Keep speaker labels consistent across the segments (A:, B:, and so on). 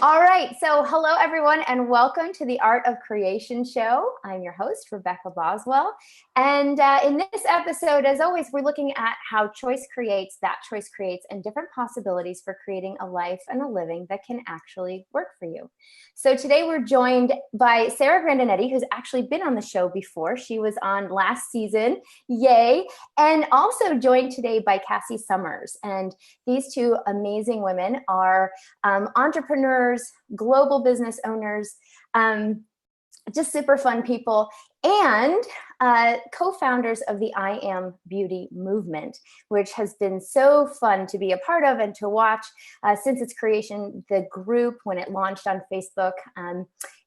A: All right. So, hello, everyone, and welcome to the Art of Creation show. I'm your host, Rebecca Boswell. And in this episode, as always, we're looking at how choice creates, that choice creates, and different possibilities for creating a life and a living that can actually work for you. So, today we're joined by Sarah Grandinetti, who's actually been on the show before. She was on last season. Yay. And also joined today by Cassy Summers. And these two amazing women are entrepreneurs, global business owners, just super fun people, and co-founders of the IAmBeauty movement, which has been so fun to be a part of and to watch since its creation. The group, when it launched on Facebook,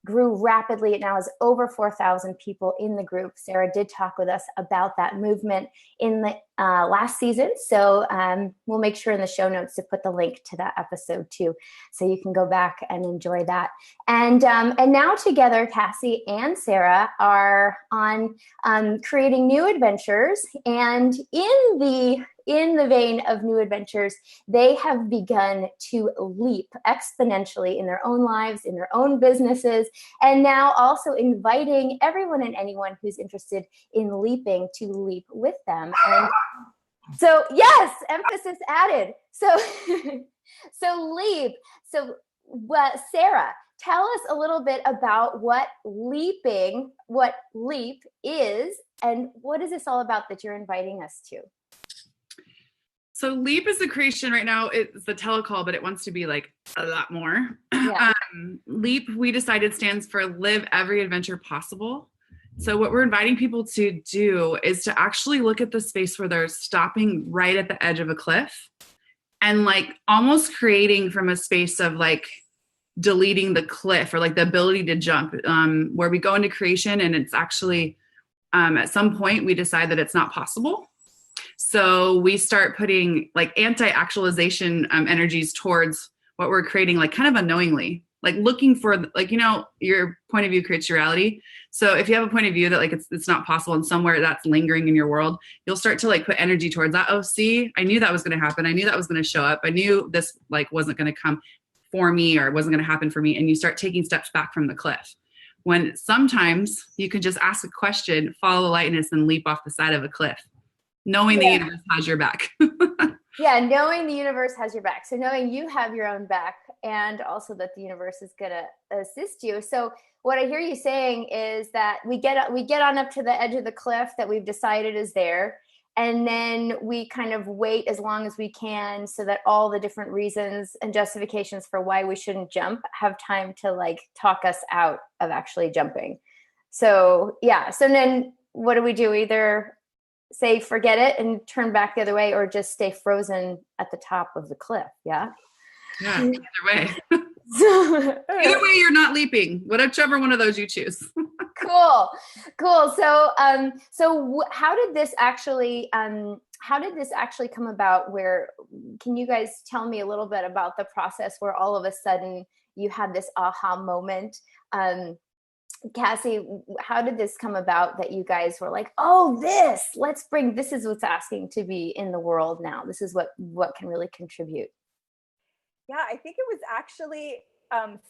A: grew rapidly. It now has over 4,000 people in the group. Sarah did talk with us about that movement in the last season. So we'll make sure in the show notes to put the link to that episode too, so you can go back and enjoy that. And now together, Cassy and Sarah are on creating new adventures. And in the vein of new adventures, they have begun to leap exponentially in their own lives, in their own businesses, and now also inviting everyone and anyone who's interested in leaping to leap with them. And so, yes, emphasis added. So, so leap. So, Sarah, tell us a little bit about what leap is, and what is this all about that you're inviting us to?
B: So leap is the creation right now. It's the telecall, but it wants to be like a lot more.
A: Yeah.
B: Leap, we decided, stands for live every adventure possible. So what we're inviting people to do is to actually look at the space where they're stopping right at the edge of a cliff and like almost creating from a space of like deleting the cliff or like the ability to jump, where we go into creation and it's actually at some point we decide that it's not possible. So we start putting like anti-actualization energies towards what we're creating, like kind of unknowingly, like looking for, like, your point of view creates your reality. So if you have a point of view that like it's not possible and somewhere that's lingering in your world, you'll start to like put energy towards that. Oh, see, I knew that was going to happen. I knew that was going to show up. I knew this like wasn't going to come for me or it wasn't going to happen for me. And you start taking steps back from the cliff. When sometimes you can just ask a question, follow the lightness, and leap off the side of a cliff, knowing the universe has your back.
A: Yeah, knowing the universe has your back. So knowing you have your own back, and also that the universe is going to assist you. So what I hear you saying is that we get on up to the edge of the cliff that we've decided is there, and then we kind of wait as long as we can so that all the different reasons and justifications for why we shouldn't jump have time to like talk us out of actually jumping. So yeah, so then what do we do? Either say forget it and turn back the other way, or just stay frozen at the top of the cliff. Yeah
B: Either way. Either way, you're not leaping, whichever one of those you choose.
A: Cool. So how did this actually come about? Where, can you guys tell me a little bit about the process where all of a sudden you had this aha moment? Cassy, how did this come about that you guys were like, oh, this is what's asking to be in the world now. This is what can really contribute.
C: Yeah, I think it was actually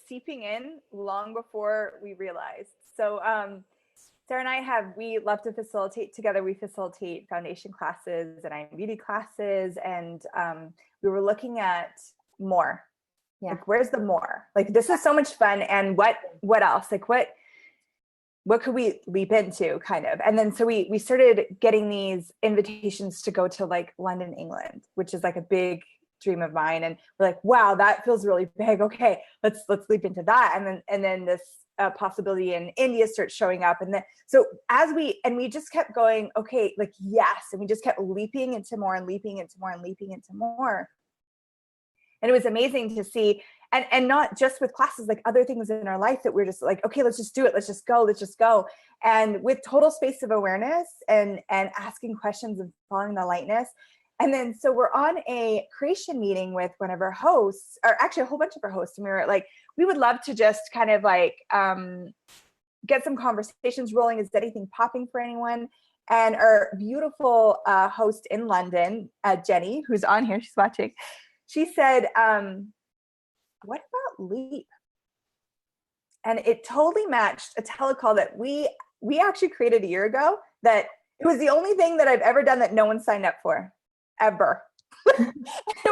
C: seeping in long before we realized. So Sarah and I we love to facilitate together. We facilitate foundation classes and IAmBeauty classes. And we were looking at more. Yeah. Like, where's the more? Like, this is so much fun. And what else? Like, what could we leap into, kind of? And then so we started getting these invitations to go to like London, England, which is like a big dream of mine. And we're like, wow, that feels really big. Okay, let's leap into that. And then this possibility in India starts showing up. And then so we just kept going, okay, like, yes. And we just kept leaping into more and leaping into more and leaping into more. And it was amazing to see, and not just with classes, like other things in our life that we're just like, okay, let's just do it. Let's just go. And with total space of awareness and asking questions and following the lightness. And then, so we're on a creation meeting with one of our hosts, or actually a whole bunch of our hosts. And we were like, we would love to just kind of like get some conversations rolling. Is anything popping for anyone? And our beautiful host in London, Jenny, who's on here, she's watching. She said, what about leap? And it totally matched a telecall that we actually created a year ago, that it was the only thing that I've ever done that no one signed up for, ever.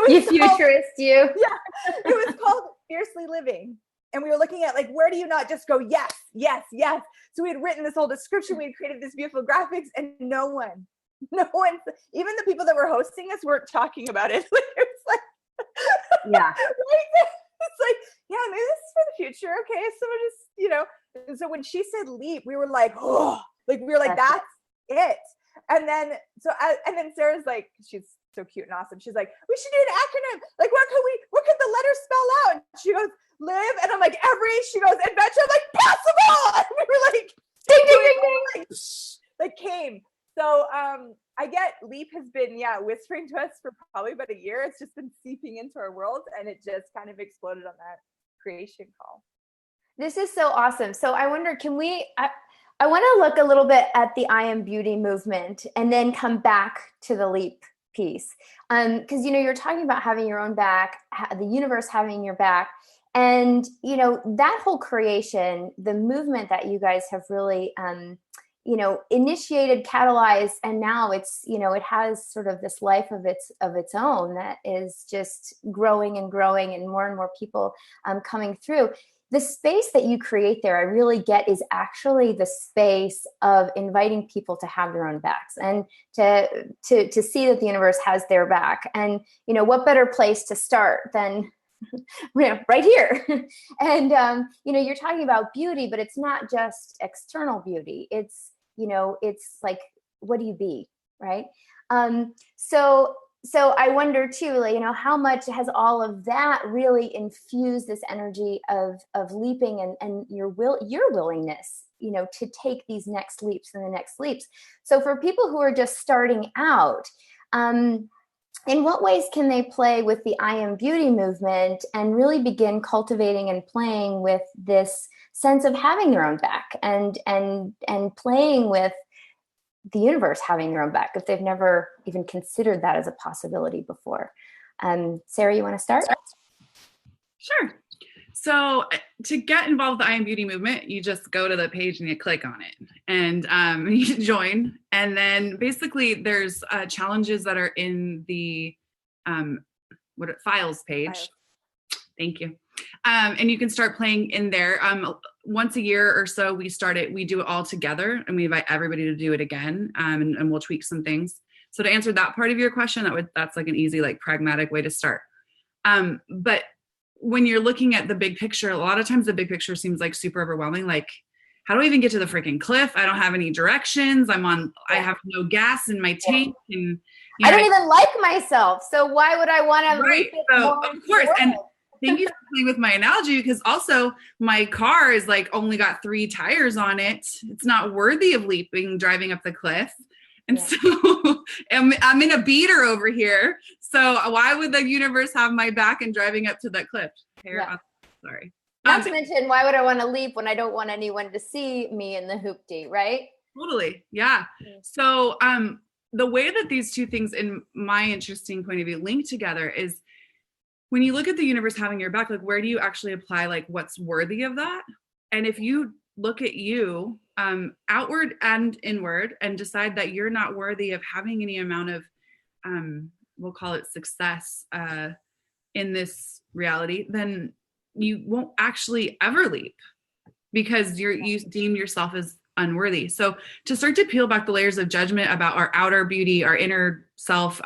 A: You futurist, you.
C: Yeah, it was called Fiercely Living. And we were looking at like, where do you not just go, yes, yes, yes. So we had written this whole description, we had created this beautiful graphics, and no one, even the people that were hosting us weren't talking about it. It was like,
A: yeah.
C: It's like, yeah, maybe this is for the future. Okay. So we're just, you know, so when she said leap, we were like, oh, like, we were like, that's it. And then, and then Sarah's like, she's so cute and awesome. She's like, we should do an acronym. Like, what could the letters spell out? And she goes, live. And I'm like, she goes, adventure. I'm like, possible. And we were like, ding, ding, ding, ding. Like came. So I get leap has been, whispering to us for probably about a year. It's just been seeping into our world, and it just kind of exploded on that creation call.
A: This is so awesome. So I wonder, I want to look a little bit at the IAmBeauty movement and then come back to the leap piece. Because, you know, you're talking about having your own back, the universe having your back. And, you know, that whole creation, the movement that you guys have really, you know, initiated, catalyzed, and now it's, you know, it has sort of this life of its own that is just growing and growing, and more people coming through. The space that you create there, I really get, is actually the space of inviting people to have their own backs and to see that the universe has their back. And, you know, what better place to start than right here. And, you know, you're talking about beauty, but it's not just external beauty. It's, you know, it's like, what do you be? Right. So I wonder too, like, you know, how much has all of that really infused this energy of leaping and your willingness, you know, to take these next leaps and the next leaps. So for people who are just starting out, in what ways can they play with the IAmBeauty movement and really begin cultivating and playing with this sense of having their own back and playing with the universe having their own back, if they've never even considered that as a possibility before? Sarah, you want to start?
B: Sure. So to get involved with the IAmBeauty movement, you just go to the page and you click on it, and you join. And then basically there's challenges that are in the files page. Files. Thank you. And you can start playing in there. Once a year or so, we do it all together, and we invite everybody to do it again, and we'll tweak some things. So to answer that part of your question, that's like an easy, like, pragmatic way to start. But when you're looking at the big picture, a lot of times the big picture seems like super overwhelming. Like, how do I even get to the freaking cliff? I don't have any directions. I have no gas in my tank. And
A: I don't even like myself. So why would I want to?
B: Right. So of course. And thank you for playing with my analogy, because also my car is like only got 3 tires on it. It's not worthy of driving up the cliff. And so I'm in a beater over here. So why would the universe have my back and driving up to that cliff? Sorry.
A: Not to mention, why would I want to leap when I don't want anyone to see me in the hoopty, right?
B: Totally. Yeah. So the way that these two things, in my interesting point of view, link together is when you look at the universe having your back, like, where do you actually apply, like, what's worthy of that? And if you look at you outward and inward and decide that you're not worthy of having any amount of, we'll call it success in this reality, then you won't actually ever leap, because you deem yourself as unworthy. So to start to peel back the layers of judgment about our outer beauty, our inner self,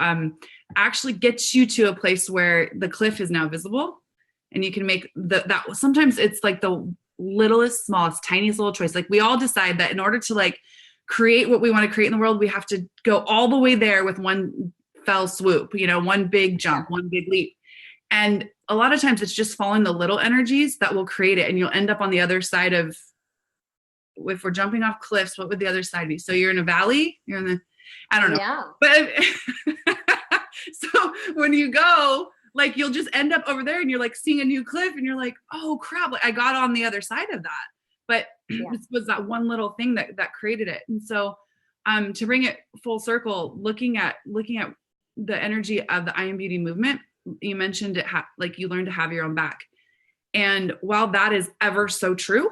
B: actually gets you to a place where the cliff is now visible, and you can make that. Sometimes it's like the littlest, smallest, tiniest little choice. Like, we all decide that in order to, like, create what we want to create in the world, we have to go all the way there with one fell swoop, you know, one big jump, one big leap. And a lot of times it's just following the little energies that will create it. And you'll end up on the other side of, if we're jumping off cliffs, what would the other side be? So you're in a valley, I don't know.
A: Yeah.
B: But so when you go, like, you'll just end up over there and you're like seeing a new cliff and you're like, oh crap, like, I got on the other side of that. But it was that one little thing that created it. And so to bring it full circle, looking at the energy of the IAmBeauty movement, you mentioned it, like, you learn to have your own back. And while that is ever so true,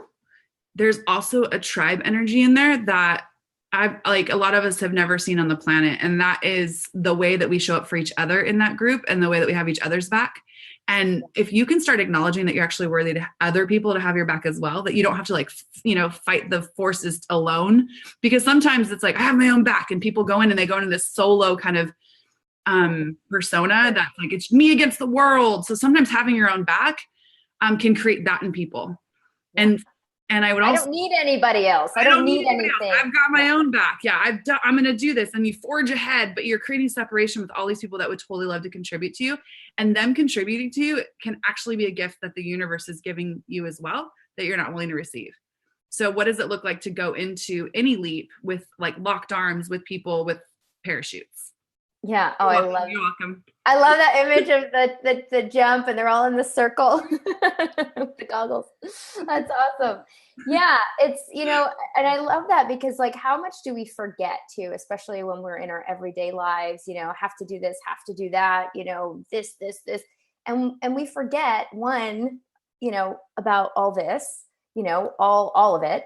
B: there's also a tribe energy in there that a lot of us have never seen on the planet. And that is the way that we show up for each other in that group and the way that we have each other's back. And if you can start acknowledging that you're actually worthy to other people to have your back as well, that you don't have to fight the forces alone, because sometimes it's like, I have my own back, and people go in and they go into this solo kind of persona that's like, it's me against the world. So sometimes having your own back can create that in people. Yeah. And I would also,
A: I don't need anybody else. I don't need anything.
B: I've got my own back. Yeah, I'm going to do this. And you forge ahead, but you're creating separation with all these people that would totally love to contribute to you. And them contributing to you can actually be a gift that the universe is giving you as well, that you're not willing to receive. So what does it look like to go into any leap with like locked arms with people with parachutes?
A: Yeah. Oh,
B: You're welcome.
A: I love that image of the jump, and they're all in the circle with the goggles. That's awesome. Yeah, it's, and I love that, because like, how much do we forget too, especially when we're in our everyday lives, have to do this, have to do that, this, and we forget about all this, all of it.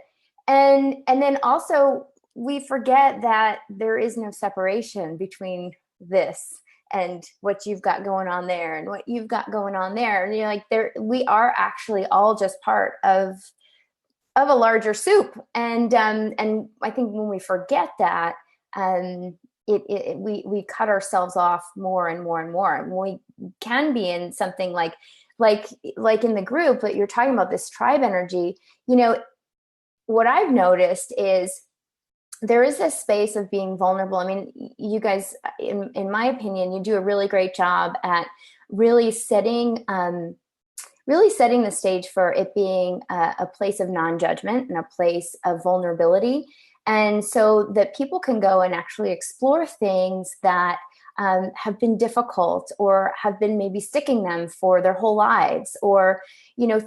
A: And then also we forget that there is no separation between this and what you've got going on there and what you've got going on there. And you're like, we are actually all just part of a larger soup. And I think when we forget that, we cut ourselves off more and more and more. And we can be in something like in the group, but you're talking about this tribe energy, what I've noticed is there is this space of being vulnerable. I mean, you guys, in my opinion, you do a really great job at really setting the stage for it being a place of non-judgment and a place of vulnerability. And so that people can go and actually explore things that have been difficult or have been maybe sticking them for their whole lives, or,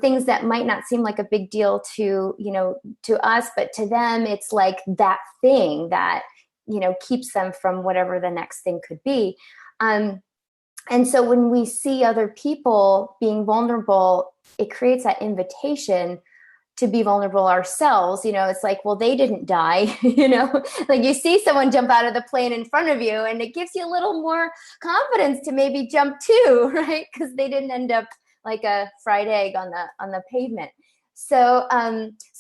A: things that might not seem like a big deal to us, but to them, it's like that thing that, keeps them from whatever the next thing could be. And so when we see other people being vulnerable, it creates that invitation to be vulnerable ourselves. It's like, well, they didn't die, like you see someone jump out of the plane in front of you, and it gives you a little more confidence to maybe jump too, right? Because they didn't end up like a fried egg on the pavement. So,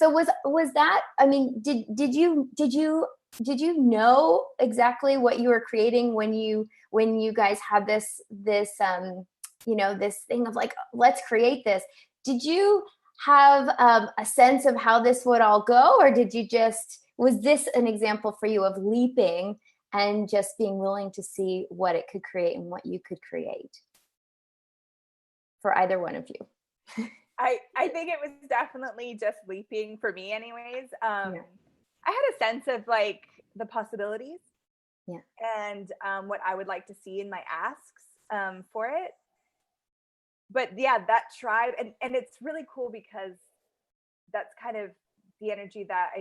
A: was that, I mean, did you know exactly what you were creating when you guys had this this thing of like, let's create this? Did you have a sense of how this would all go, or was this an example for you of leaping and just being willing to see what it could create and what you could create for either one of you?
C: I think it was definitely just leaping for me anyways. I had a sense of like the possibilities and what I would like to see in my asks for it. But yeah, that tribe, and it's really cool because that's kind of the energy that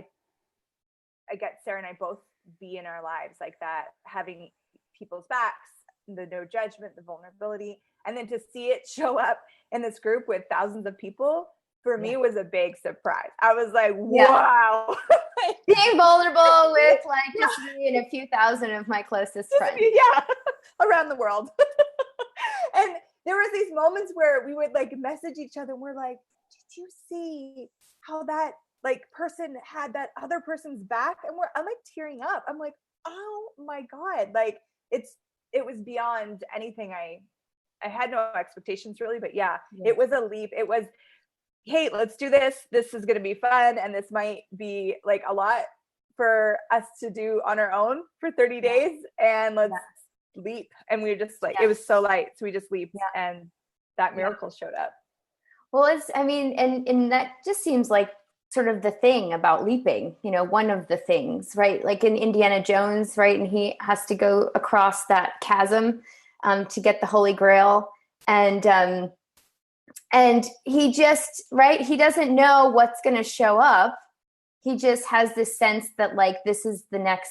C: I get Sarah and I both be in our lives, like that, having people's backs, the no judgment, the vulnerability, and then to see it show up in this group with thousands of people, for me was a big surprise. I was like, wow.
A: Being vulnerable with like just me and a few thousand of my closest friends.
C: Yeah, around the world. And there was these moments where we would like message each other and we're like, did you see how that like person had that other person's back? And I'm like tearing up. I'm like, oh my God. Like it was beyond anything I had no expectations really, but it was a leap. It was, hey, let's do this. This is going to be fun. And this might be like a lot for us to do on our own for 30 days. And let's leap. And we were just like, it was so light. So we just leaped and that miracle showed up.
A: Well, and that just seems like sort of the thing about leaping, one of the things, right? Like in Indiana Jones, right? And he has to go across that chasm to get the Holy Grail. And he just, right, he doesn't know what's going to show up. He just has this sense that like, this is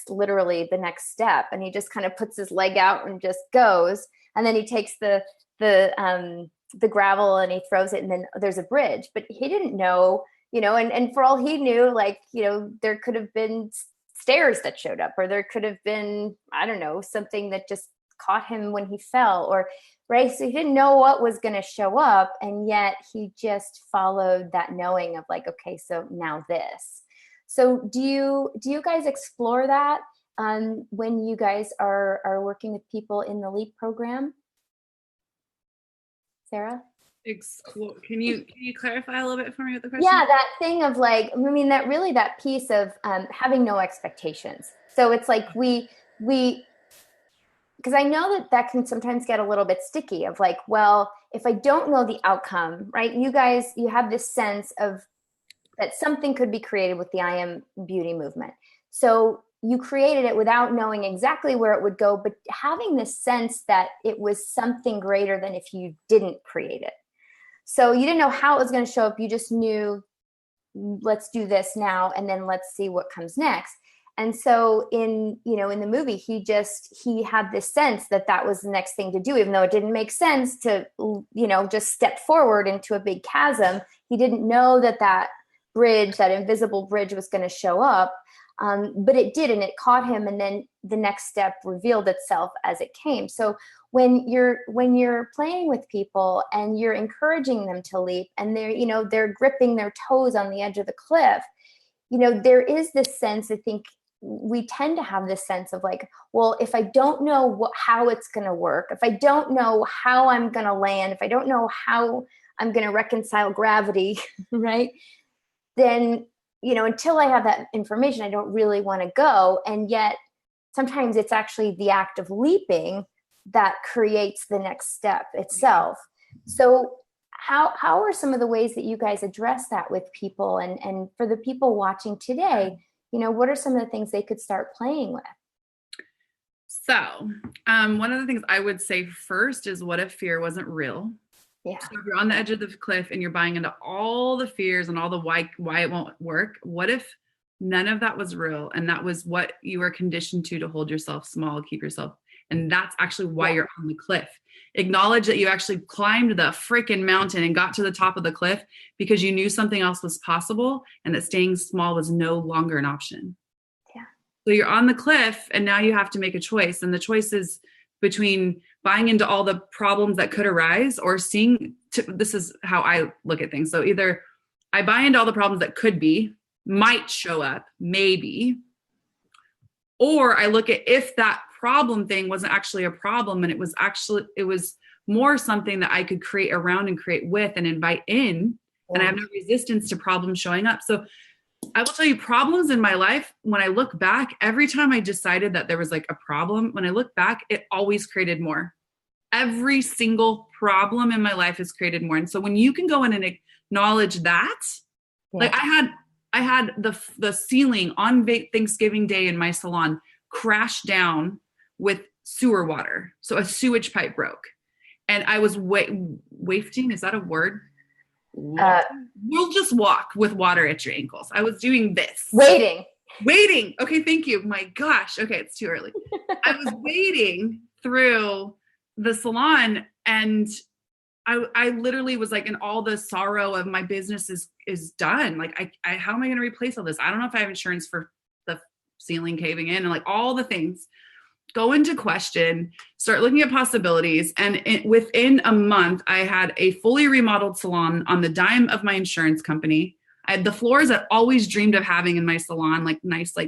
A: literally the next step. And he just kind of puts his leg out and just goes. And then he takes the the gravel and he throws it and then there's a bridge, but he didn't know, and for all he knew, like, there could have been stairs that showed up, or there could have been, I don't know, something that just caught him when he fell, or right. So he didn't know what was going to show up. And yet he just followed that knowing of like, okay, so now this. So do you guys explore that when you guys are working with people in the LEAP program? Sarah?
B: Explore. Can you clarify a little bit for me with the question?
A: Yeah, that thing of like, that piece of having no expectations. So it's like we because I know that can sometimes get a little bit sticky of like, well, if I don't know the outcome, right? You guys, you have this sense of that something could be created with the IAmBeauty movement. So you created it without knowing exactly where it would go, but having this sense that it was something greater than if you didn't create it. So you didn't know how it was going to show up. You just knew, let's do this now, and then let's see what comes next. And so in the movie, he had this sense that was the next thing to do, even though it didn't make sense to, just step forward into a big chasm. He didn't know that bridge, that invisible bridge, was going to show up. But it did, and it caught him, and then the next step revealed itself as it came. So when you're playing with people and you're encouraging them to leap, and they're gripping their toes on the edge of the cliff, there is this sense, I think we tend to have this sense of like, well, if I don't know how it's going to work, if I don't know how I'm going to land, if I don't know how I'm going to reconcile gravity, right, then until I have that information, I don't really want to go. And yet sometimes it's actually the act of leaping that creates the next step itself. So how are some of the ways that you guys address that with people? And for the people watching today, what are some of the things they could start playing with?
B: So one of the things I would say first is, what if fear wasn't real?
A: Yeah.
B: So if you're on the edge of the cliff and you're buying into all the fears and all the why it won't work, what if none of that was real, and that was what you were conditioned to hold yourself small, keep yourself, and that's actually why you're on the cliff. Acknowledge that you actually climbed the freaking mountain and got to the top of the cliff because you knew something else was possible, and that staying small was no longer an option.
A: Yeah.
B: So you're on the cliff, and now you have to make a choice, and the choice is between buying into all the problems that could arise, or this is how I look at things. So either I buy into all the problems that might show up, maybe, or I look at if that problem thing wasn't actually a problem, and it was more something that I could create around and create with and invite in, and I have no resistance to problems showing up. So I will tell you, problems in my life, when I look back, every time I decided that there was like a problem, when I look back, it always created more. Every single problem in my life has created more. And so when you can go in and acknowledge that, like I had the ceiling on Thanksgiving Day in my salon crash down with sewer water. So a sewage pipe broke, and I was wafting. Is that a word? We'll just walk with water at your ankles. I was doing this.
A: Waiting.
B: Okay, thank you. My gosh. Okay, it's too early. I was wading through the salon, and I literally was like, in all the sorrow of my business is done. Like, how am I going to replace all this? I don't know if I have insurance for the ceiling caving in, and like all the things go into question, start looking at possibilities. And within a month, I had a fully remodeled salon on the dime of my insurance company. I had the floors I always dreamed of having in my salon, like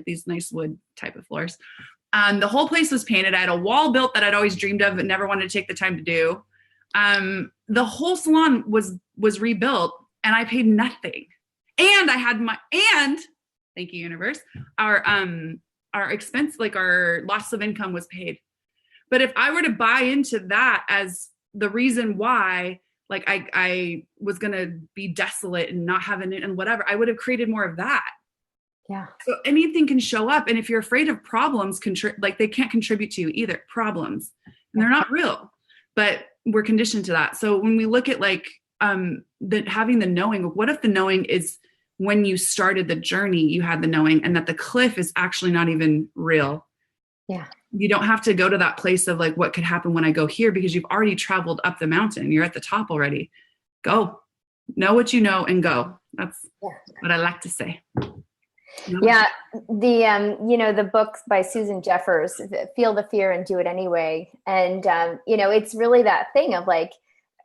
B: these nice wood type of floors. The whole place was painted. I had a wall built that I'd always dreamed of but never wanted to take the time to do. The whole salon was rebuilt, and I paid nothing. And I had thank you, universe, our expense, like our loss of income, was paid. But if I were to buy into that as the reason why, like I was going to be desolate and not having it and whatever, I would have created more of that.
A: Yeah.
B: So anything can show up. And if you're afraid of problems, they can't contribute to you either. Problems, and they're not real, but we're conditioned to that. So when we look at like having the knowing, what if the knowing is when you started the journey, you had the knowing, and that the cliff is actually not even real.
A: Yeah.
B: you don't have to go to that place of like, what could happen when I go here? Because you've already traveled up the mountain. You're at the top already. Go. Know what you know and go. That's what I like to say.
A: Yeah. The books by Susan Jeffers, Feel the Fear and Do It Anyway. And, it's really that thing of like,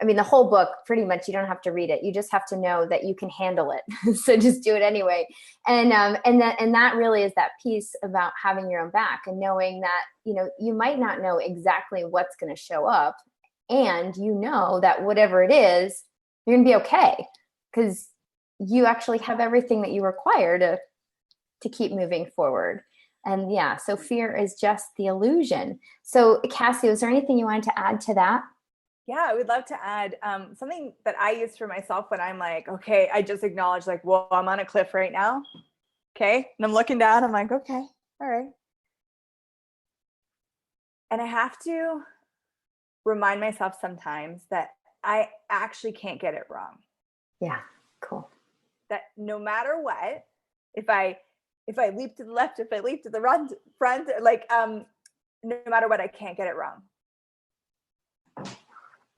A: the whole book, pretty much, you don't have to read it. You just have to know that you can handle it. So just do it anyway. And that really is that piece about having your own back and knowing that, you might not know exactly what's going to show up. And that whatever it is, you're going to be okay because you actually have everything that you require to keep moving forward. And so fear is just the illusion. So Cassy, is there anything you wanted to add to that?
C: Yeah, I would love to add something that I use for myself when I'm like, okay, I just acknowledge like, well, I'm on a cliff right now. Okay. And I'm looking down. I'm like, okay, all right. And I have to remind myself sometimes that I actually can't get it wrong.
A: Yeah, cool.
C: That no matter what, if I leap to the left, if I leap to the front, like no matter what, I can't get it wrong.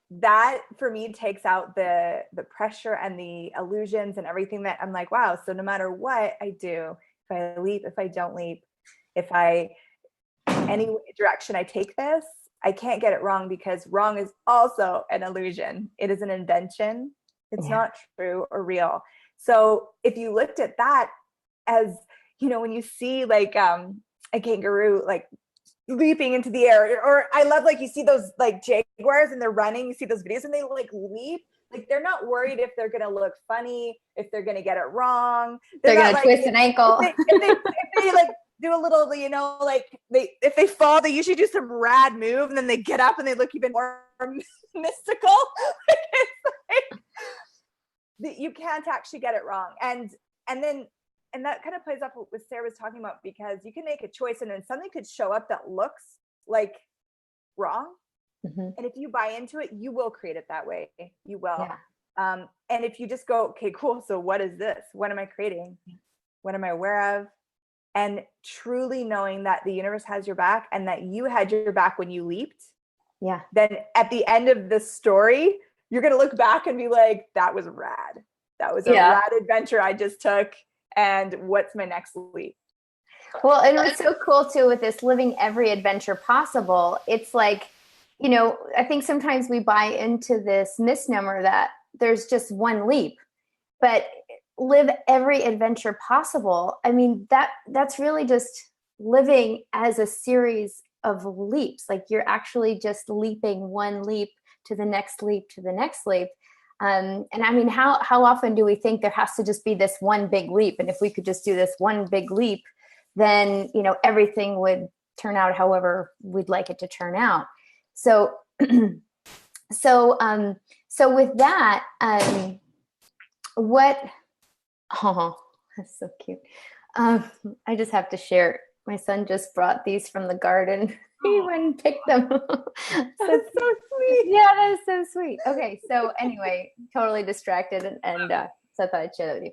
C: That for me takes out the pressure and the illusions and everything that I'm like, wow, so no matter what I do, if I leap, if I don't leap, any direction I take this, I can't get it wrong because wrong is also an illusion. It is an invention. It's not true or real. So if you looked at that as, when you see like a kangaroo, like leaping into the air, or I love like you see those like jaguars and they're running, you see those videos and they like leap, like they're not worried if they're gonna look funny, if they're gonna get it wrong,
A: they're gonna twist an ankle.
C: If they like do a little, like if they fall, they usually do some rad move and then they get up and they look even more mystical. It's like, you can't actually get it wrong. And that kind of plays off what Sarah was talking about, because you can make a choice and then something could show up that looks like wrong. Mm-hmm. And if you buy into it, you will create it that way. You will. Yeah. And if you just go, okay, cool. So what is this? What am I creating? What am I aware of? And truly knowing that the universe has your back and that you had your back when you leaped.
A: Yeah.
C: Then at the end of the story, you're going to look back and be like, that was rad. That was a rad adventure I just took. And what's my next leap?
A: Well, and what's so cool too with this living every adventure possible, it's like, I think sometimes we buy into this misnomer that there's just one leap, but live every adventure possible. That's really just living as a series of leaps. Like you're actually just leaping one leap to the next leap to the next leap. And how often do we think there has to just be this one big leap? And if we could just do this one big leap, then, everything would turn out however we'd like it to turn out. So with that, that's so cute. I just have to share. My son just brought these from the garden. He went and picked them.
C: That's so sweet.
A: Yeah, that is so sweet. Okay, so anyway, totally distracted, and so I thought I'd share that with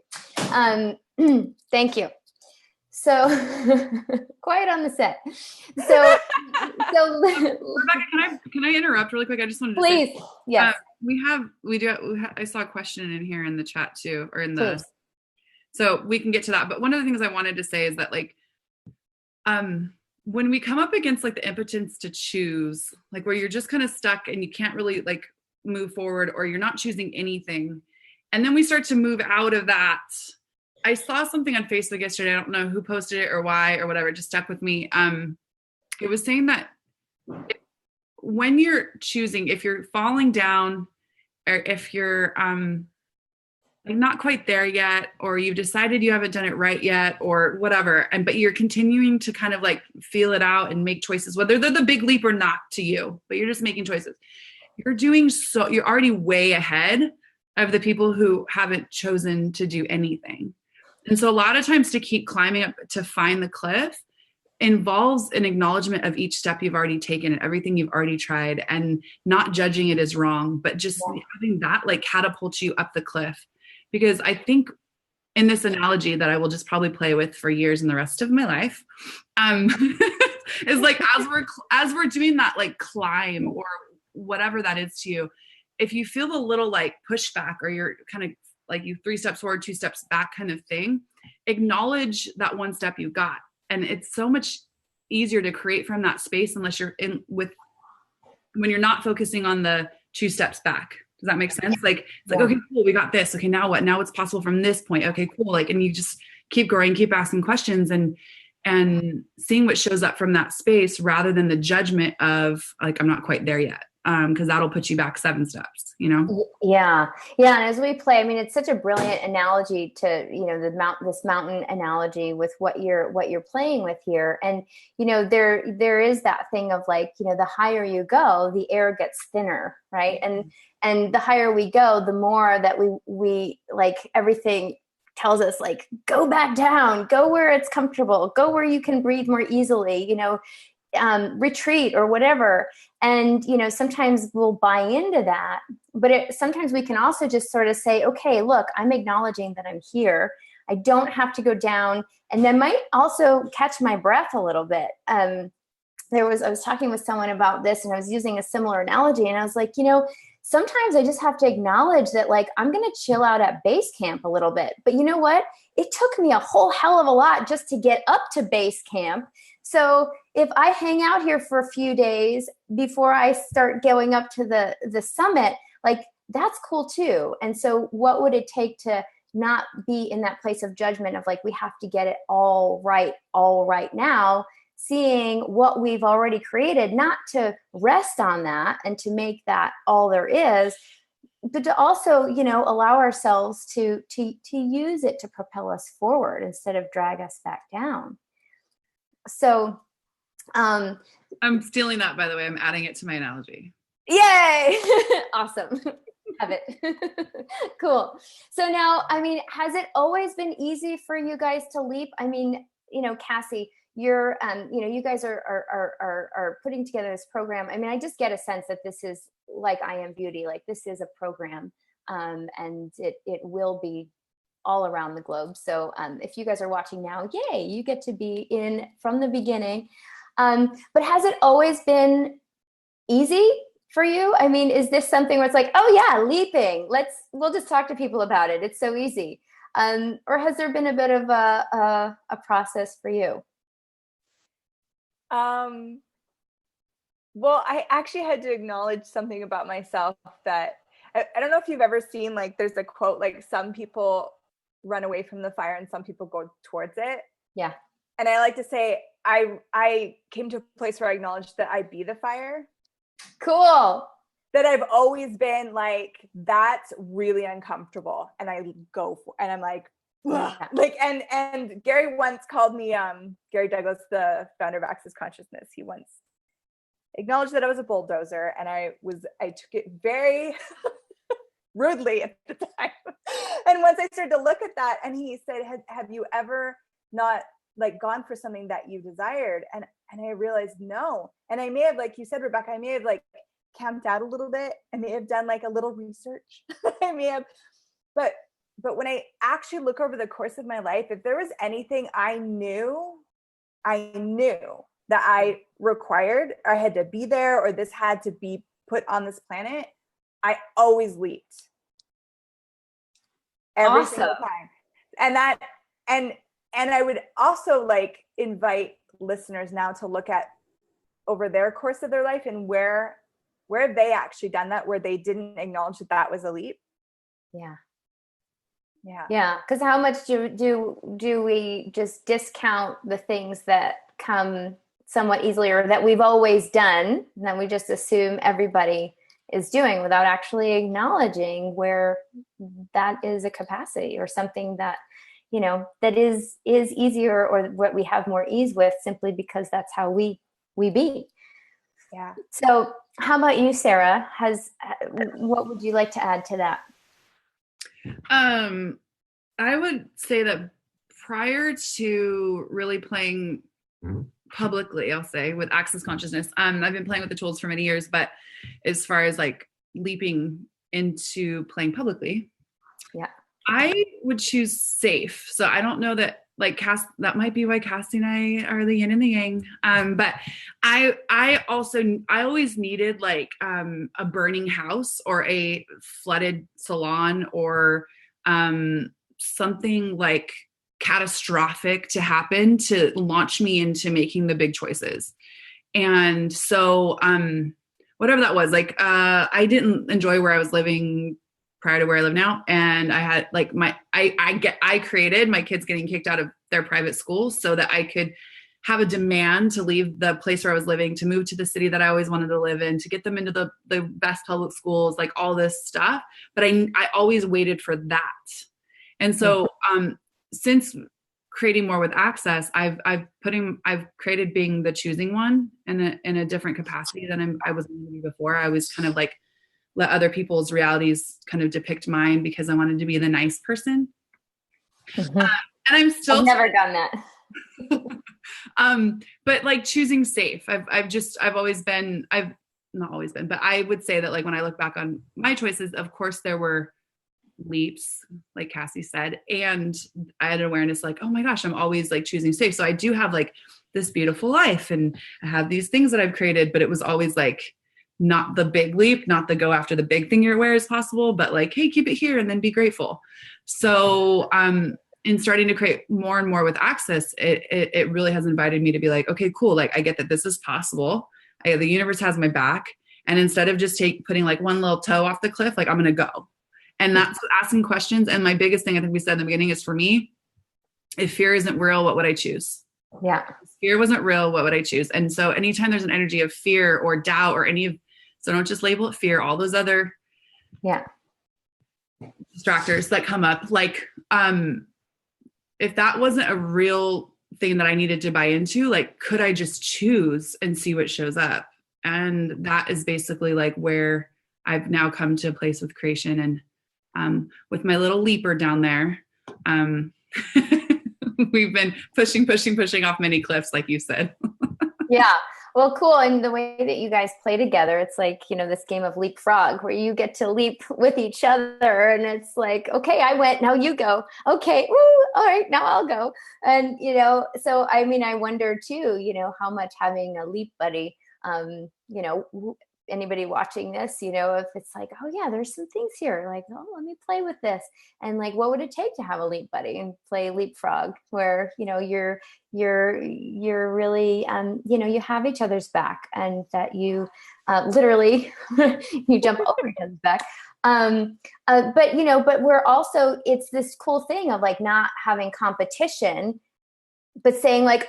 A: you. Thank you. So quiet on the set. So
B: Rebecca, can I interrupt really quick? I just wanted to
A: please.
B: Say,
A: yes.
B: I saw a question in here in the chat too, or in the. Please. So we can get to that. But one of the things I wanted to say is that like, when we come up against like the impotence to choose, like where you're just kind of stuck and you can't really like move forward, or you're not choosing anything, and then we start to move out of that. I saw something on Facebook yesterday. I don't know who posted it or why or whatever. It just stuck with me. It was saying that when you're choosing, if you're falling down, or if you're like not quite there yet, or you've decided you haven't done it right yet, or whatever, but you're continuing to kind of like feel it out and make choices, whether they're the big leap or not to you, but you're just making choices. You're already way ahead of the people who haven't chosen to do anything. And so a lot of times to keep climbing up to find the cliff involves an acknowledgement of each step you've already taken and everything you've already tried, and not judging it as wrong, but just having that like catapult you up the cliff. Because I think in this analogy that I will just probably play with for years and the rest of my life, is like, as we're doing that like climb or whatever that is to you, if you feel the little like pushback, or you're kind of like you 3 steps forward, 2 steps back kind of thing, acknowledge that 1 step you got. And it's so much easier to create from that space unless you're in with, when you're not focusing on the 2 steps back. Does that make sense? Like, it's like, okay, cool, we got this. Okay, now what? Now it's possible from this point. Okay, cool. Like, and you just keep growing, keep asking questions, and seeing what shows up from that space, rather than the judgment of like, I'm not quite there yet. Because that'll put you back 7 steps, you know?
A: Yeah. Yeah. And as we play, I mean, it's such a brilliant analogy to, you know, this mountain analogy with what you're playing with here. And, you know, there is that thing of like, you know, the higher you go, the air gets thinner, right? And the higher we go, the more that we like, everything tells us like, go back down, go where it's comfortable, go where you can breathe more easily, you know, retreat or whatever. And, you know, sometimes we'll buy into that, but sometimes we can also just sort of say, okay, look, I'm acknowledging that I'm here. I don't have to go down. And then might also catch my breath a little bit. I was talking with someone about this, and I was using a similar analogy, and I was like, you know, sometimes I just have to acknowledge that, like, I'm going to chill out at base camp a little bit. But you know what? It took me a whole hell of a lot just to get up to base camp. So if I hang out here for a few days before I start going up to the summit, like, that's cool too. And so what would it take to not be in that place of judgment of like, we have to get it all right now, seeing what we've already created, not to rest on that and to make that all there is, but to also, you know, allow ourselves to use it to propel us forward instead of drag us back down. So
B: I'm stealing that, by the way. I'm adding it to my analogy.
A: Yay. Awesome. Have it. Cool. So now, I mean, has it always been easy for you guys to leap? I mean, you know, Cassy, you're, you know, you guys are putting together this program. I mean, I just get a sense that this is like IAmBeauty, like this is a program, and it will be all around the globe. So if you guys are watching now, yay, you get to be in from the beginning. But has it always been easy for you? I mean, is this something where it's like, oh yeah, leaping, we'll just talk to people about it, it's so easy. Or has there been a bit of a process for you?
C: Well, I actually had to acknowledge something about myself that I don't know if you've ever seen, like, there's a quote, like, some people run away from the fire and some people go towards it.
A: Yeah.
C: And I like to say, I came to a place where I acknowledged that I be the fire.
A: Cool.
C: That I've always been like, that's really uncomfortable. And I go for, and I'm like, yeah. Like, and Gary once called me, Gary Douglas, the founder of Access Consciousness, he once acknowledged that I was a bulldozer, and I took it very rudely at the time. And once I started to look at that, and he said, have you ever not like gone for something that you desired? And I realized no. And I may have, like you said, Rebecca, I may have like camped out a little bit. I may have done like a little research. I may have, but when I actually look over the course of my life, if there was anything I knew that I required, I had to be there, or this had to be put on this planet, I always leaped. Every single time. And that, and I would also like invite listeners now to look at over their course of their life and where have they actually done that, where they didn't acknowledge that was a leap.
A: Yeah.
C: Yeah.
A: Yeah. Because how much do we just discount the things that come somewhat easily, or that we've always done, and then we just assume everybody is doing without actually acknowledging where that is a capacity or something that, you know, that is easier, or what we have more ease with, simply because that's how we be.
C: Yeah.
A: So how about you, Sarah? What would you like to add to that?
B: I would say that prior to really playing publicly, I'll say, with Access Consciousness, I've been playing with the tools for many years, but as far as like leaping into playing publicly,
A: yeah,
B: I would choose safe. So I don't know that like that might be why Cassy and I are the yin and the yang. But I always needed like a burning house or a flooded salon or something like catastrophic to happen to launch me into making the big choices. And so whatever that was, like I didn't enjoy where I was living prior to where I live now. And I had like I created my kids getting kicked out of their private schools so that I could have a demand to leave the place where I was living, to move to the city that I always wanted to live in, to get them into the best public schools, like all this stuff. But I always waited for that. And so since creating more with access, I've created being the choosing one in a different capacity than I was before. I was kind of like, let other people's realities kind of depict mine because I wanted to be the nice person. And I'm still
A: I've never done that.
B: But like choosing safe. I've always been, I've not always been, but I would say that like when I look back on my choices, of course there were leaps, like Cassy said, and I had an awareness like, oh my gosh, I'm always like choosing safe. So I do have like this beautiful life and I have these things that I've created, but it was always like, not the big leap, not the go after the big thing you're aware is possible, but like, hey, keep it here and then be grateful. So in starting to create more and more with access, it really has invited me to be like, okay, cool. Like I get that this is possible. The universe has my back. And instead of just putting like one little toe off the cliff, like I'm going to go. And that's asking questions. And my biggest thing I think we said in the beginning is, for me, if fear isn't real, what would I choose?
A: Yeah.
B: If fear wasn't real, what would I choose? And so anytime there's an energy of fear or doubt or so don't just label it fear, all those other distractors that come up, like, if that wasn't a real thing that I needed to buy into, like, could I just choose and see what shows up? And that is basically like where I've now come to a place with creation. And with my little leaper down there, we've been pushing off many cliffs, like you said.
A: Yeah. Well, cool. And the way that you guys play together, it's like, this game of leapfrog where you get to leap with each other. And it's like, okay, I went, now you go. Okay. Woo, all right, now I'll go. And, so, I mean, I wonder too, how much having a leap buddy, anybody watching this, if it's like, oh yeah, there's some things here, like, oh, let me play with this. And like, what would it take to have a leap buddy and play leapfrog where, you're really, you have each other's back, and that you literally, you jump over each other's back. But we're also, it's this cool thing of like not having competition, but saying like,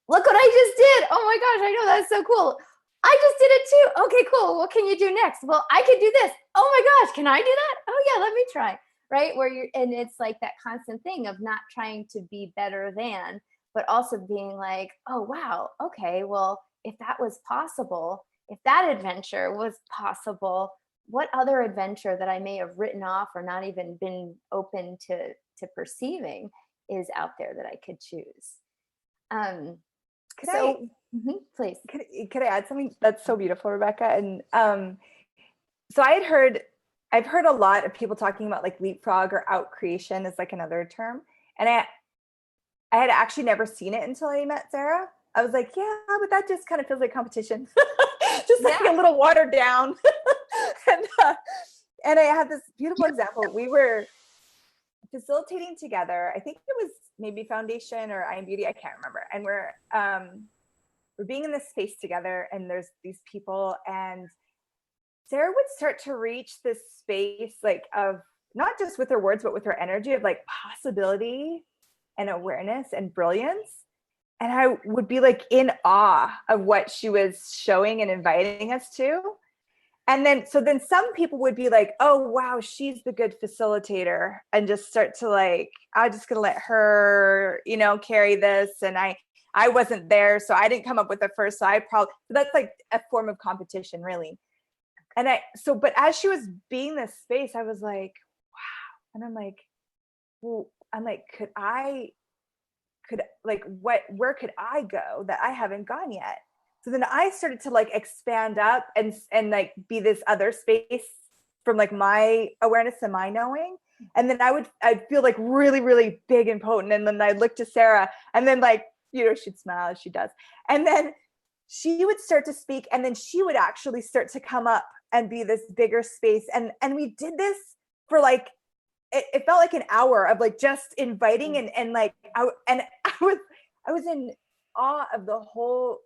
A: look what I just did. Oh my gosh, I know, that's so cool. I just did it too. Okay, cool. What can you do next? Well, I could do this. Oh my gosh, can I do that? Oh yeah, let me try. Right? And it's like that constant thing of not trying to be better than, but also being like, oh wow, okay, well, if that was possible, if that adventure was possible, what other adventure that I may have written off or not even been open to perceiving is out there that I could choose? Please.
C: Could I add something? That's so beautiful, Rebecca. And so I've heard a lot of people talking about like leapfrog or out creation is like another term. And I had actually never seen it until I met Sarah. I was like, yeah, but that just kind of feels like competition. Just like a little watered down. And I had this beautiful example. We were facilitating together. I think it was maybe Foundation or IAmBeauty. I can't remember. And we're being in this space together, and there's these people, and Sarah would start to reach this space like of not just with her words, but with her energy of like possibility and awareness and brilliance. And I would be like in awe of what she was showing and inviting us to. And then some people would be like, oh, wow, she's the good facilitator, and just start to like, I'm just going to let her, carry this. And I wasn't there, so I didn't come up with it first. So that's like a form of competition, really. And but as she was being this space, I was like, wow. And I'm like, where could I go that I haven't gone yet? So then I started to like expand up and like be this other space from like my awareness and my knowing. And then I'd feel like really, really big and potent. And then I'd look to Sarah, and then like, she'd smile as she does. And then she would start to speak, and then she would actually start to come up and be this bigger space. And we did this for like, it felt like an hour of like just inviting, and like, I was in awe of the whole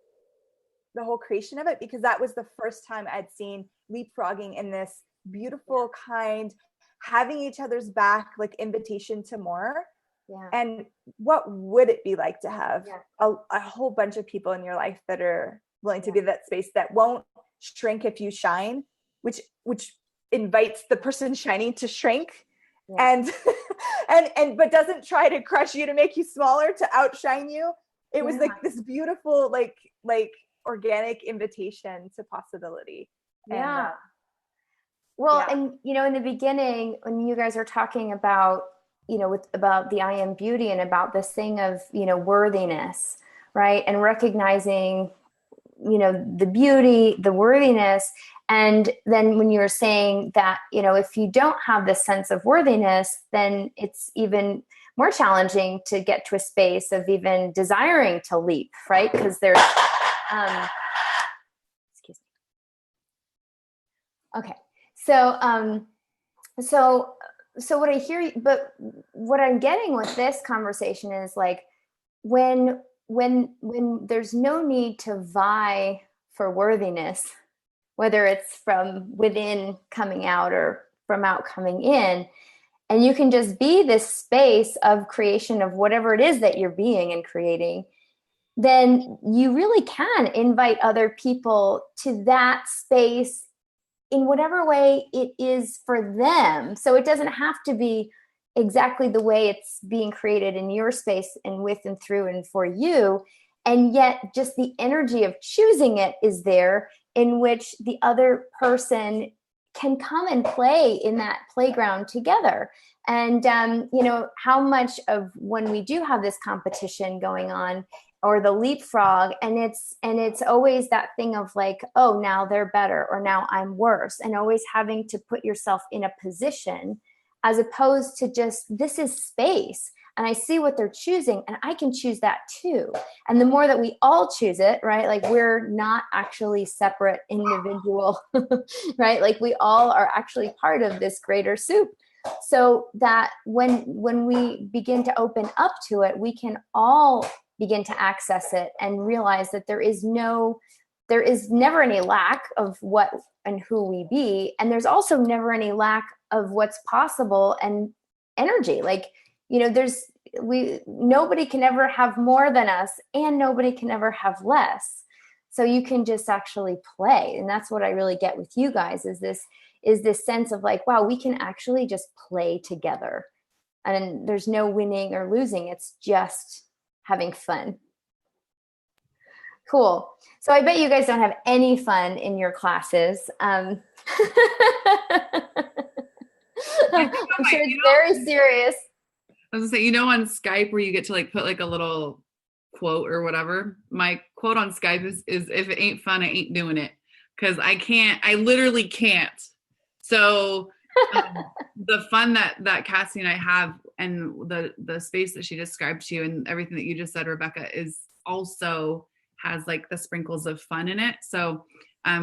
C: creation of it, because that was the first time I'd seen leapfrogging in this beautiful, kind, having each other's back, like invitation to more.
A: Yeah.
C: And what would it be like to have a whole bunch of people in your life that are willing to be that space, that won't shrink if you shine, which invites the person shining to shrink, and but doesn't try to crush you to make you smaller, to outshine you. It was like this beautiful, like organic invitation to possibility.
A: And, and in the beginning, when you guys are talking about, about the IAmBeauty and about this thing of, worthiness, right? And recognizing, the beauty, the worthiness. And then when you were saying that, if you don't have this sense of worthiness, then it's even more challenging to get to a space of even desiring to leap, right? Because there's, excuse me. Okay. So what I hear, but what I'm getting with this conversation is like, when there's no need to vie for worthiness, whether it's from within coming out or from out coming in, and you can just be this space of creation of whatever it is that you're being and creating, then you really can invite other people to that space in whatever way it is for them. So it doesn't have to be exactly the way it's being created in your space and with and through and for you. And yet just the energy of choosing it is there, in which the other person can come and play in that playground together. And, how much of when we do have this competition going on, or the leapfrog, and it's always that thing of like, oh, now they're better, or now I'm worse, and always having to put yourself in a position, as opposed to just, this is space, and I see what they're choosing, and I can choose that too. And the more that we all choose it, right? Like, we're not actually separate individual, right? Like, we all are actually part of this greater soup. So that when we begin to open up to it, we can all begin to access it and realize that there is never any lack of what and who we be. And there's also never any lack of what's possible and energy. Like, nobody can ever have more than us, and nobody can ever have less. So you can just actually play. And that's what I really get with you guys, is this sense of like, wow, we can actually just play together. And there's no winning or losing. It's just having fun. Cool. So I bet you guys don't have any fun in your classes. I'm sure it's very serious.
B: I was gonna say, on Skype where you get to like put like a little quote or whatever. My quote on Skype is if it ain't fun, I ain't doing it. Because I literally can't. So the fun that Cassy and I have, and the space that she described to you, and everything that you just said, Rebecca, is also has like the sprinkles of fun in it. So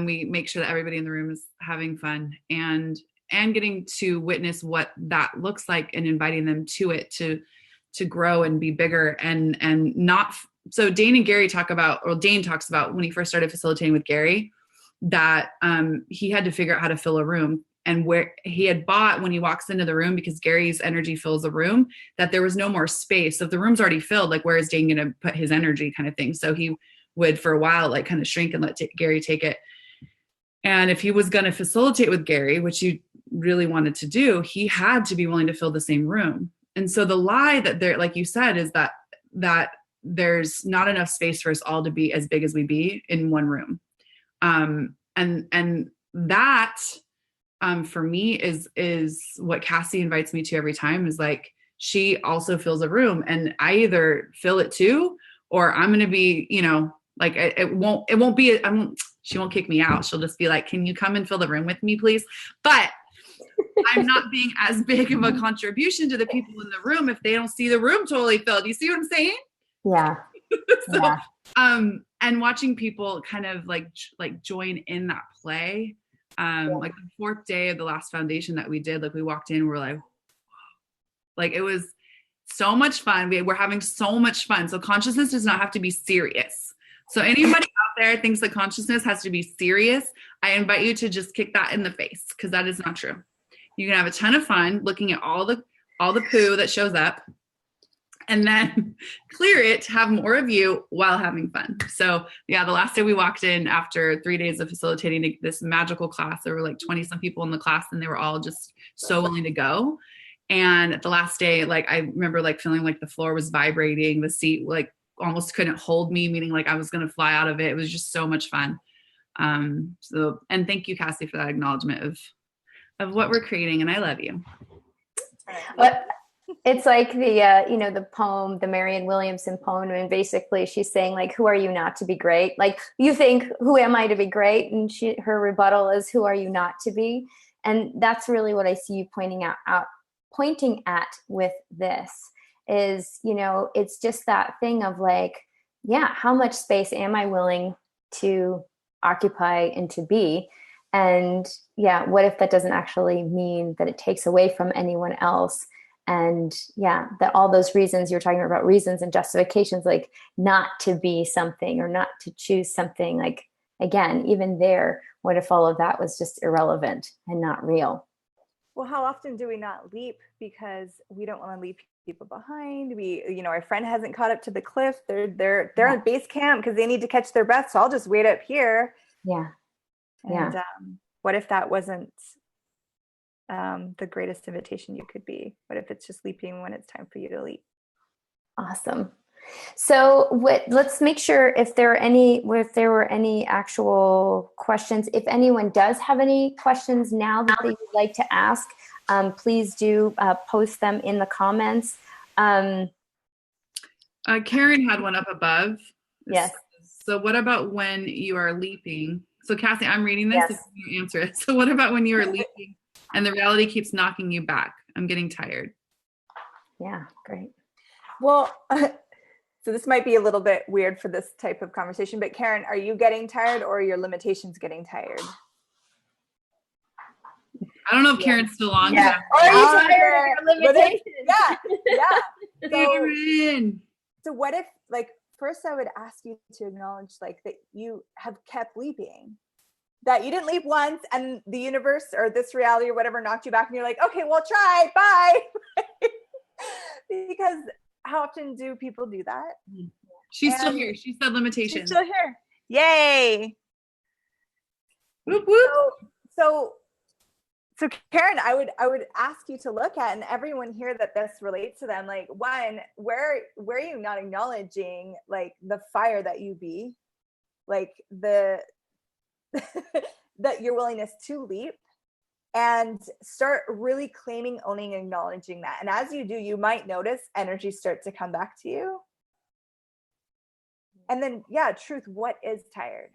B: we make sure that everybody in the room is having fun and getting to witness what that looks like, and inviting them to it to grow and be bigger, and not. So Dane talks about when he first started facilitating with Gary, that he had to figure out how to fill a room, and where he had bought, when he walks into the room, because Gary's energy fills the room, that there was no more space. So if the room's already filled, like, where is Dane going to put his energy, kind of thing. So he would, for a while, like, kind of shrink and let Gary take it. And if he was going to facilitate with Gary, which you really wanted to do, he had to be willing to fill the same room. And so the lie that there, like you said, is that there's not enough space for us all to be as big as we be in one room. And that, for me is what Cassy invites me to every time, is like, she also fills a room, and I either fill it too, or I'm going to be, like, it won't be, she won't kick me out. She'll just be like, can you come and fill the room with me, please? But I'm not being as big of a contribution to the people in the room if they don't see the room totally filled. You see what I'm saying?
A: Yeah.
B: So,
A: Yeah.
B: And watching people kind of like join in that play. Like the fourth day of the last foundation that we did, like we walked in, we're like, it was so much fun. We're having so much fun. So consciousness does not have to be serious. So anybody out there thinks that consciousness has to be serious, I invite you to just kick that in the face, because that is not true. You can have a ton of fun looking at all the poo that shows up, and then clear it to have more of you while having fun. So yeah, the last day we walked in after 3 days of facilitating this magical class, there were like 20 some people in the class, and they were all just so willing to go. And at the last day, like I remember like feeling like the floor was vibrating, the seat like almost couldn't hold me, meaning like I was going to fly out of it. It was just so much fun. So, and thank you, Cassy, for that acknowledgement of what we're creating. And I love you.
A: But it's like the poem, the Marianne Williamson poem, and basically she's saying like, who are you not to be great? Like you think, who am I to be great? And her rebuttal is, who are you not to be? And that's really what I see you pointing at with this is, it's just that thing of like, yeah, how much space am I willing to occupy and to be? And yeah, what if that doesn't actually mean that it takes away from anyone else? And yeah, that all those reasons you're talking about, reasons and justifications, like not to be something or not to choose something, like, again, even there, what if all of that was just irrelevant and not real?
C: Well, how often do we not leap because we don't want to leave people behind? Our friend hasn't caught up to the cliff. They're at base camp because they need to catch their breath. So I'll just wait up here.
A: Yeah.
C: And what if that wasn't the greatest invitation you could be? What if it's just leaping when it's time for you to leap?
A: Awesome. So let's make sure if there were any actual questions, if anyone does have any questions now that they would like to ask, please do post them in the comments.
B: Karen had one up above.
A: Yes.
B: So what about when you are leaping? So Cassy, I'm reading this.
A: Yes.
B: If you answer it. So what about when you are leaping and the reality keeps knocking you back? I'm getting tired.
A: Yeah, great.
C: Well, so this might be a little bit weird for this type of conversation, but Karen, are you getting tired or are your limitations getting tired?
B: I don't know if Karen's still on.
A: Yeah. Are you tired of your limitations?
C: Yeah.
B: Karen.
C: So what if, like, first I would ask you to acknowledge like that you have kept leaping, that you didn't leap once and the universe or this reality or whatever knocked you back and you're like, okay, well, try, bye. Because how often do people do that?
B: She's still here. She said limitations.
C: She's still here. Yay.
B: Whoop, whoop.
C: So Karen, I would ask you to look at, and everyone here that this relates to them, like, one, where are you not acknowledging like the fire that you be, like that your willingness to leap, and start really claiming, owning, acknowledging that. And as you do, you might notice energy start to come back to you. And then, yeah, truth, what is tired?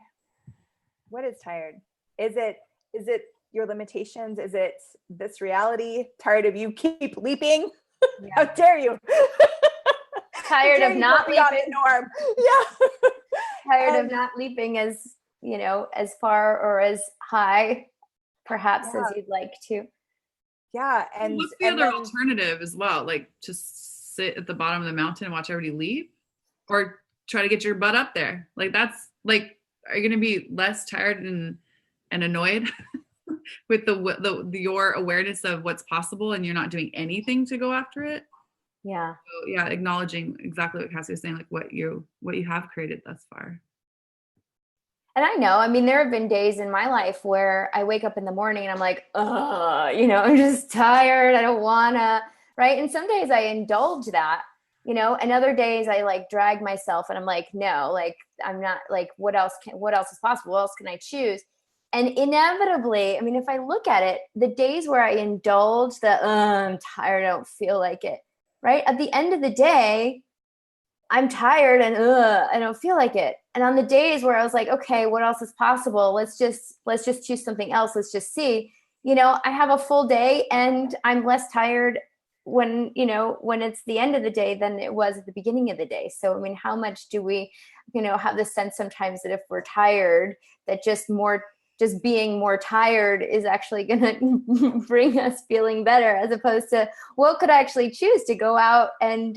C: What is tired? Is it your limitations? Is it this reality? Tired of you keep leaping? Yeah. How dare you?
A: Tired of not leaping.
C: Norm. Yeah.
A: Tired of not leaping as far or as high, perhaps, as you'd like to.
C: Yeah. And
B: what's the other alternative as well? Like just sit at the bottom of the mountain and watch everybody leap, or try to get your butt up there. Like that's like, are you going to be less tired and annoyed with your awareness of what's possible and you're not doing anything to go after it?
A: Yeah.
B: So yeah, acknowledging exactly what Cassy was saying, like what you have created thus far.
A: And I know, I mean, there have been days in my life where I wake up in the morning and I'm like, I'm just tired. I don't wanna, right? And some days I indulge that, and other days I like drag myself and I'm like, no, like I'm not, like, what else is possible? What else can I choose? And inevitably, I mean, if I look at it, the days where I indulge the, I'm tired, I don't feel like it, right? At the end of the day, I'm tired and I don't feel like it. And on the days where I was like, okay, what else is possible? Let's just choose something else. Let's just see. I have a full day and I'm less tired when it's the end of the day than it was at the beginning of the day. So, I mean, how much do we, have the sense sometimes that if we're tired, that just being more tired is actually going to bring us feeling better, as opposed to what could I actually choose to go out and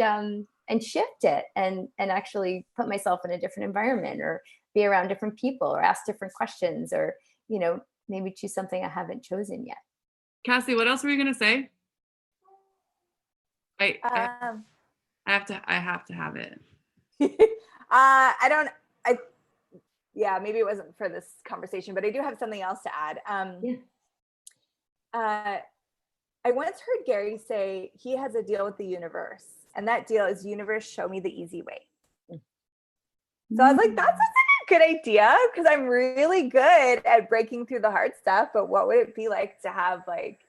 A: shift it and actually put myself in a different environment, or be around different people, or ask different questions, or, maybe choose something I haven't chosen yet.
B: Cassy, what else were you going to say? I have to have it.
C: Maybe it wasn't for this conversation, but I do have something else to add. I once heard Gary say he has a deal with the universe, and that deal is, universe, show me the easy way. So I was like, that sounds like a good idea, because I'm really good at breaking through the hard stuff, but what would it be like to have like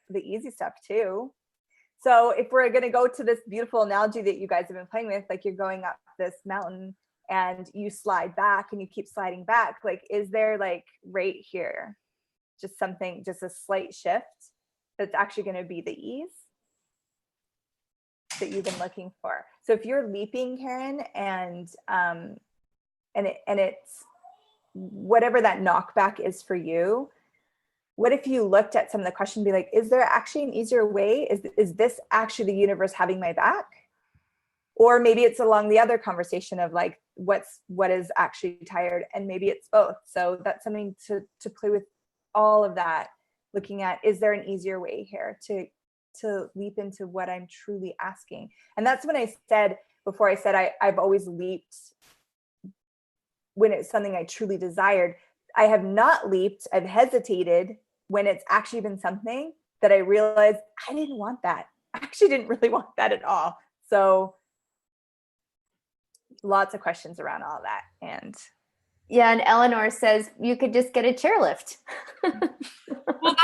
C: the easy stuff too? So if we're going to go to this beautiful analogy that you guys have been playing with, like you're going up this mountain and you slide back and you keep sliding back, like, is there like right here, just a slight shift that's actually going to be the ease that you've been looking for? So if you're leaping, Karen, and it's whatever that knockback is for you, what if you looked at some of the questions and be like, is there actually an easier way? Is this actually the universe having my back? Or maybe it's along the other conversation of like, what is actually tired? And maybe it's both. So that's something to play with, all of that, looking at, is there an easier way here to leap into what I'm truly asking? And that's when I said, before I said, I've always leaped when it's something I truly desired. I have not leaped, I've hesitated when it's actually been something that I realized I didn't want that. I actually didn't really want that at all. So lots of questions around all that. And
A: Eleanor says you could just get a chairlift.
B: Well,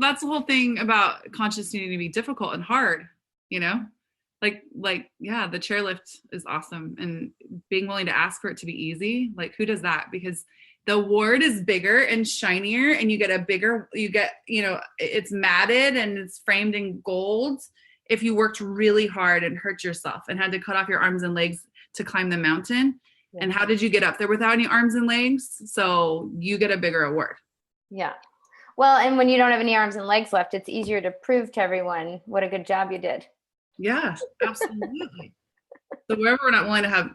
B: that's the whole thing about conscious needing to be difficult and hard, like the chairlift is awesome, and being willing to ask for it to be easy. Like, who does that? Because the award is bigger and shinier, and you get it's matted and it's framed in gold if you worked really hard and hurt yourself and had to cut off your arms and legs to climb the mountain. Yeah. And how did you get up there without any arms and legs? So you get a bigger award. Yeah.
A: Well, and when you don't have any arms and legs left, it's easier to prove to everyone what a good job you did.
B: Yeah, absolutely. So wherever we're not willing to have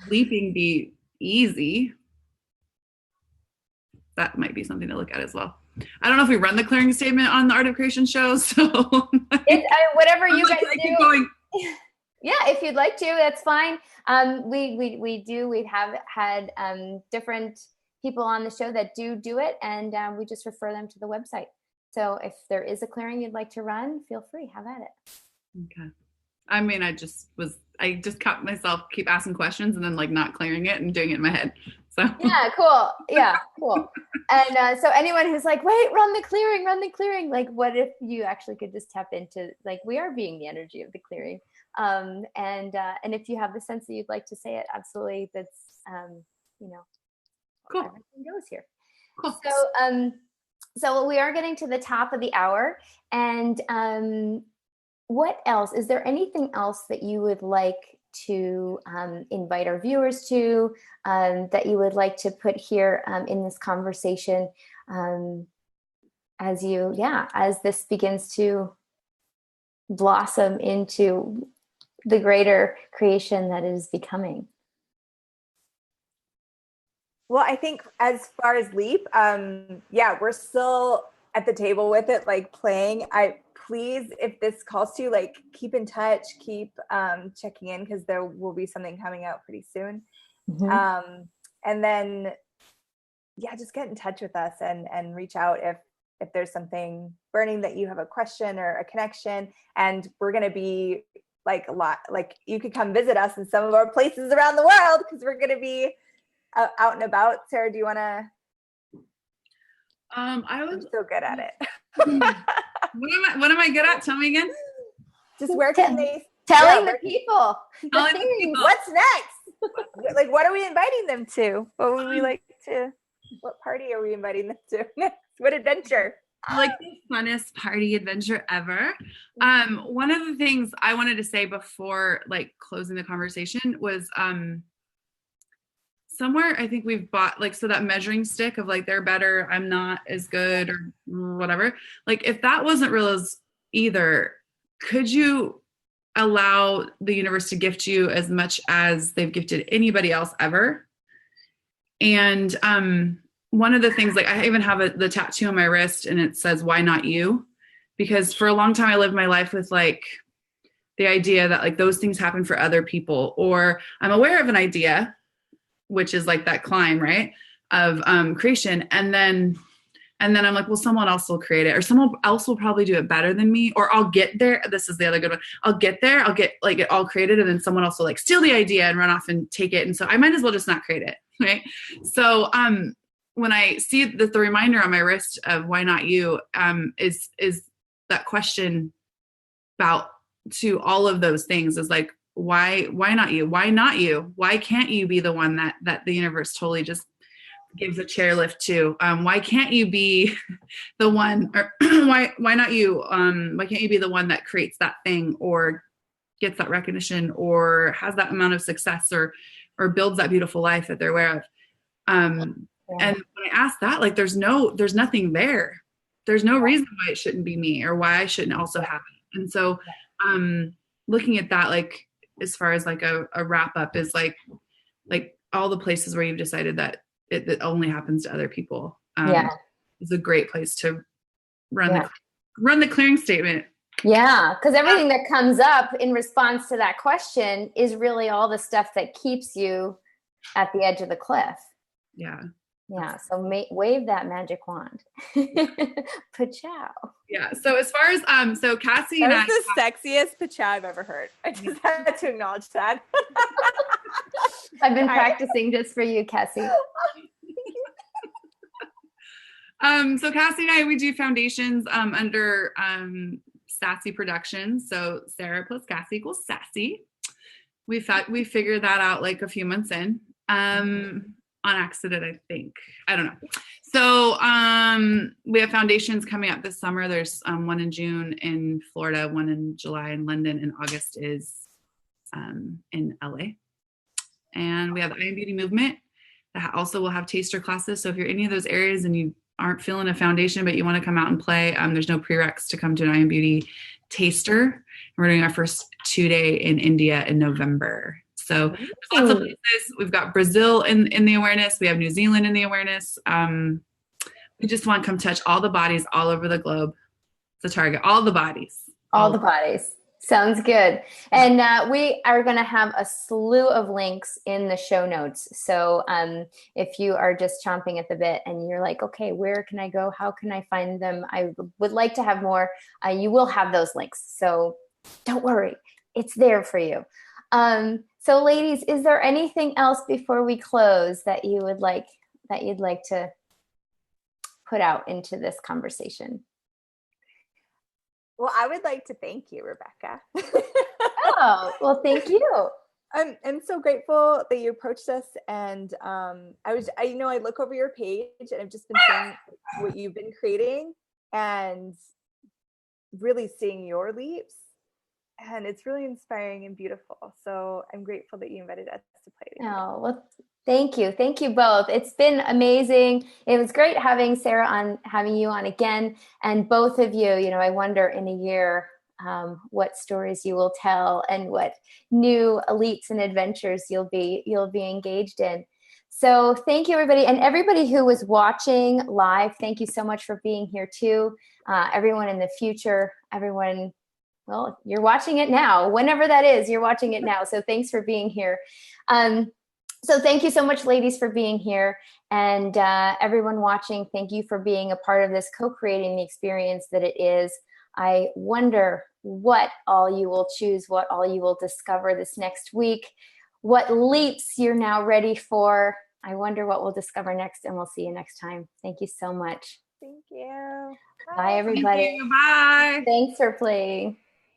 B: leaping be easy, that might be something to look at as well. I don't know if we run the clearing statement on the Art of Creation show, so
A: whatever you guys do. Yeah, if you'd like to, that's fine. We have had different people on the show that do it, and we just refer them to the website. So if there is a clearing you'd like to run, feel free, have at it.
B: Okay. I mean, I just caught myself keep asking questions and then like not clearing it and doing it in my head. So
A: yeah, cool. And so anyone who's like, wait, run the clearing, like, what if you actually could just tap into, like, we are being the energy of the clearing. And if you have the sense that you'd like to say it, absolutely, that's
B: cool.
A: Everything goes here. Cool. So we are getting to the top of the hour, and what else? Is there anything else that you would like to invite our viewers to, that you would like to put here in this conversation, as this begins to blossom into the greater creation that is becoming?
C: Well, I think as far as leap, we're still at the table with it, like playing. Please, if this calls to you, like, keep in touch, keep checking in, because there will be something coming out pretty soon. Mm-hmm. And then, just get in touch with us and reach out if there's something burning that you have a question or a connection. And we're going to be like a lot, like you could come visit us in some of our places around the world, because we're going to be out and about. Sarah, do you want to? I'm so good at it.
B: What am I good at? Tell me again.
C: Just where can they?
A: Telling the people.
C: What's next? Like, what are we inviting them to? What would we like to? What party are we inviting them to next? What adventure?
B: like the funnest party adventure ever. One of the things I wanted to say before like closing the conversation was somewhere I think we've bought like, so that measuring stick of like they're better, I'm not as good or whatever. Like if that wasn't real either, could you allow the universe to gift you as much as they've gifted anybody else ever? And one of the things, like I even have the tattoo on my wrist and it says, why not you? Because for a long time I lived my life with like the idea that like those things happen for other people, or I'm aware of an idea, which is like that climb, right, of creation. And then I'm like, well, someone else will create it, or someone else will probably do it better than me, or I'll get there. This is the other good one. I'll get there. I'll get like it all created. And then someone else will like steal the idea and run off and take it. And so I might as well just not create it. Right. So when I see the reminder on my wrist of why not you, is that question about to all of those things is like, why not you? Why not you? Why can't you be the one that the universe totally just gives a chairlift to? Why can't you be the one, or why not you? Why can't you be the one that creates that thing or gets that recognition or has that amount of success or builds that beautiful life that they're aware of? And when I ask that, like there's nothing there. There's no reason why it shouldn't be me or why I shouldn't also have it. And so looking at that, like as far as like a wrap up is like all the places where you've decided that it only happens to other people is a great place to run the clearing statement.
A: Yeah, because everything that comes up in response to that question is really all the stuff that keeps you at the edge of the cliff.
B: Yeah.
A: Yeah. So wave that magic wand. Pachow.
B: Yeah. So as far as so Cassy and
C: that was the sexiest pachow I've ever heard. I just had to acknowledge that.
A: I've been practicing just for you, Cassy.
B: So Cassy and I, we do foundations under Sassy Productions. So Sarah plus Cassy equals Sassy. We figured that out like a few months in. On accident, I think. I don't know. So we have foundations coming up this summer. There's one in June in Florida, one in July in London, and August is in LA. And we have the IAmBeauty movement that also will have taster classes. So if you're any of those areas and you aren't feeling a foundation, but you want to come out and play, there's no prereqs to come to an IAmBeauty taster. We're doing our first 2-day in India in November. So there's lots of places. We've got Brazil in the awareness. We have New Zealand in the awareness. We just want to come touch all the bodies all over the globe. It's a target. All the bodies.
A: All the bodies. Sounds good. And we are going to have a slew of links in the show notes. So if you are just chomping at the bit and you're like, okay, where can I go? How can I find them? I would like to have more. You will have those links. So don't worry. It's there for you. So ladies, is there anything else before we close that you'd like to put out into this conversation?
C: Well, I would like to thank you, Rebecca.
A: Oh, well, thank you.
C: I'm so grateful that you approached us, and I look over your page and I've just been seeing what you've been creating and really seeing your leaps. And it's really inspiring and beautiful. So I'm grateful that you invited us to play together.
A: Oh, well, thank you. Thank you both. It's been amazing. It was great having you on again. And both of you, I wonder in a year what stories you will tell and what new leaps and adventures you'll be engaged in. So thank you, everybody. And everybody who was watching live, thank you so much for being here too. Everyone in the future, everyone. Well, you're watching it now. Whenever that is, you're watching it now. So thanks for being here. So thank you so much, ladies, for being here. And everyone watching, thank you for being a part of this co-creating the experience that it is. I wonder what all you will choose, what all you will discover this next week, what leaps you're now ready for. I wonder what we'll discover next, and we'll see you next time. Thank you so much.
C: Thank you.
A: Bye, everybody.
B: Thank you. Bye.
A: Thanks for playing.